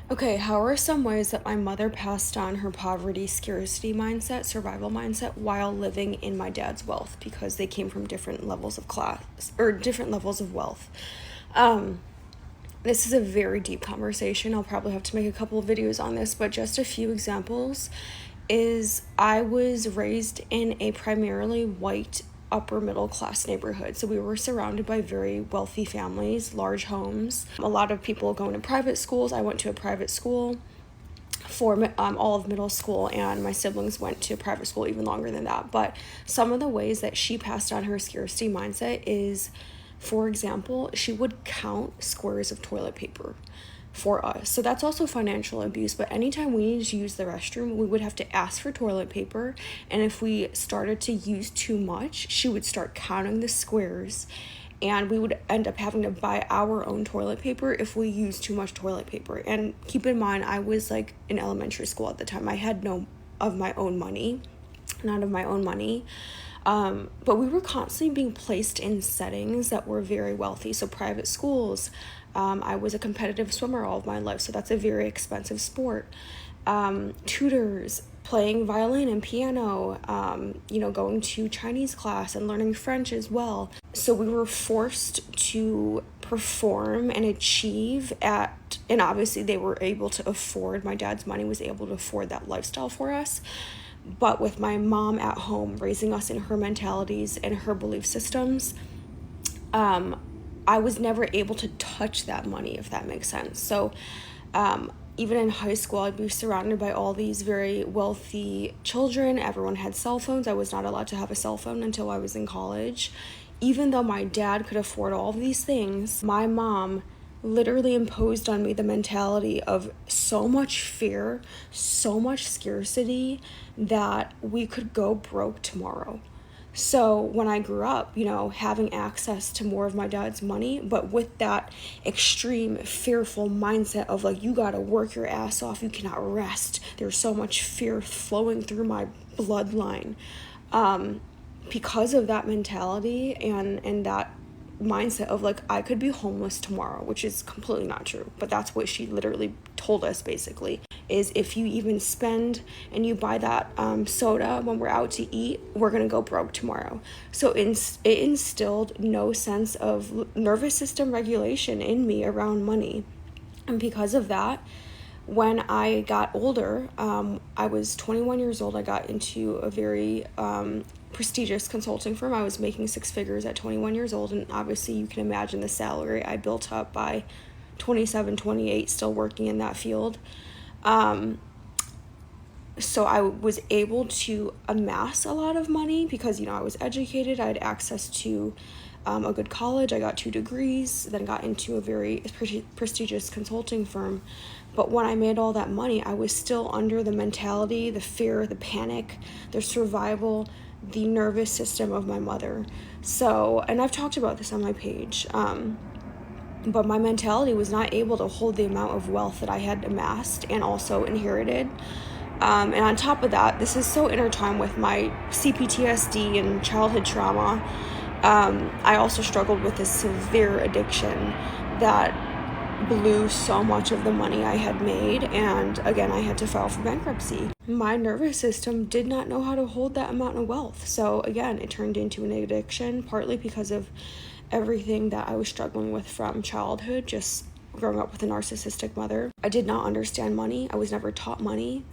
Okay, how are some ways that my mother passed on her poverty, scarcity mindset, survival mindset while living in my dad's wealth because they came from different levels of class or different levels of wealth? Um, this is a very deep conversation. I'll probably have to make a couple of videos on this, but just a few examples is I was raised in a primarily white upper middle class neighborhood. So we were surrounded by very wealthy families, large homes, a lot of people going to private schools. I went to a private school for all of middle school, and my siblings went to private school even longer than that. But some of the ways that she passed on her scarcity mindset is, for example, she would count squares of toilet paper for us. So that's also financial abuse. But anytime we needed to use the restroom, we would have to ask for toilet paper. And if we started to use too much, she would start counting the squares, and we would end up having to buy our own toilet paper if we used too much toilet paper. And keep in mind, I was like in elementary school at the time. I had no of my own money, not of my own money. But we were constantly being placed in settings that were very wealthy. So private schools, I was a competitive swimmer all of my life, so that's a very expensive sport. Tutors, playing violin and piano, going to Chinese class and learning French as well. So we were forced to perform and achieve and obviously they were able to afford, my dad's money was able to afford that lifestyle for us. But with my mom at home raising us in her mentalities and her belief systems, I was never able to touch that money, if that makes sense. So even in high school, I'd be surrounded by all these very wealthy children. Everyone had cell phones. I was not allowed to have a cell phone until I was in college. Even though my dad could afford all of these things, my mom literally imposed on me the mentality of so much fear, so much scarcity that we could go broke tomorrow. So when I grew up, having access to more of my dad's money, but with that extreme fearful mindset of like, you gotta work your ass off, you cannot rest. There's so much fear flowing through my bloodline. Because of that mentality and that mindset of like, I could be homeless tomorrow, which is completely not true, but that's what she literally told us basically, is if you even spend and you buy that soda when we're out to eat, we're gonna go broke tomorrow. So it instilled no sense of nervous system regulation in me around money. And because of that, when I got older, I was 21 years old. I got into a very prestigious consulting firm. I was making six figures at 21 years old, and obviously you can imagine the salary I built up by 27, 28, still working in that field. So I was able to amass a lot of money because, I was educated. I had access to a good college. I got 2 degrees, then got into a very prestigious consulting firm. But when I made all that money, I was still under the mentality, the fear, the panic, the survival, the nervous system of my mother. So, and I've talked about this on my page, but my mentality was not able to hold the amount of wealth that I had amassed and also inherited. And on top of that, this is so intertwined with my CPTSD and childhood trauma. I also struggled with a severe addiction that blew so much of the money I had made, and again, I had to file for bankruptcy. My nervous system did not know how to hold that amount of wealth. So again, it turned into an addiction, partly because of everything that I was struggling with from childhood, just growing up with a narcissistic mother. I did not understand money. I was never taught money.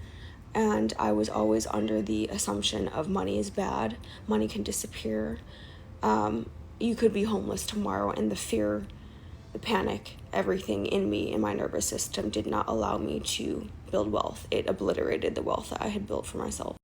And I was always under the assumption of money is bad, money can disappear, you could be homeless tomorrow, and the fear, the panic, everything in me, in my nervous system, did not allow me to build wealth. It obliterated the wealth that I had built for myself.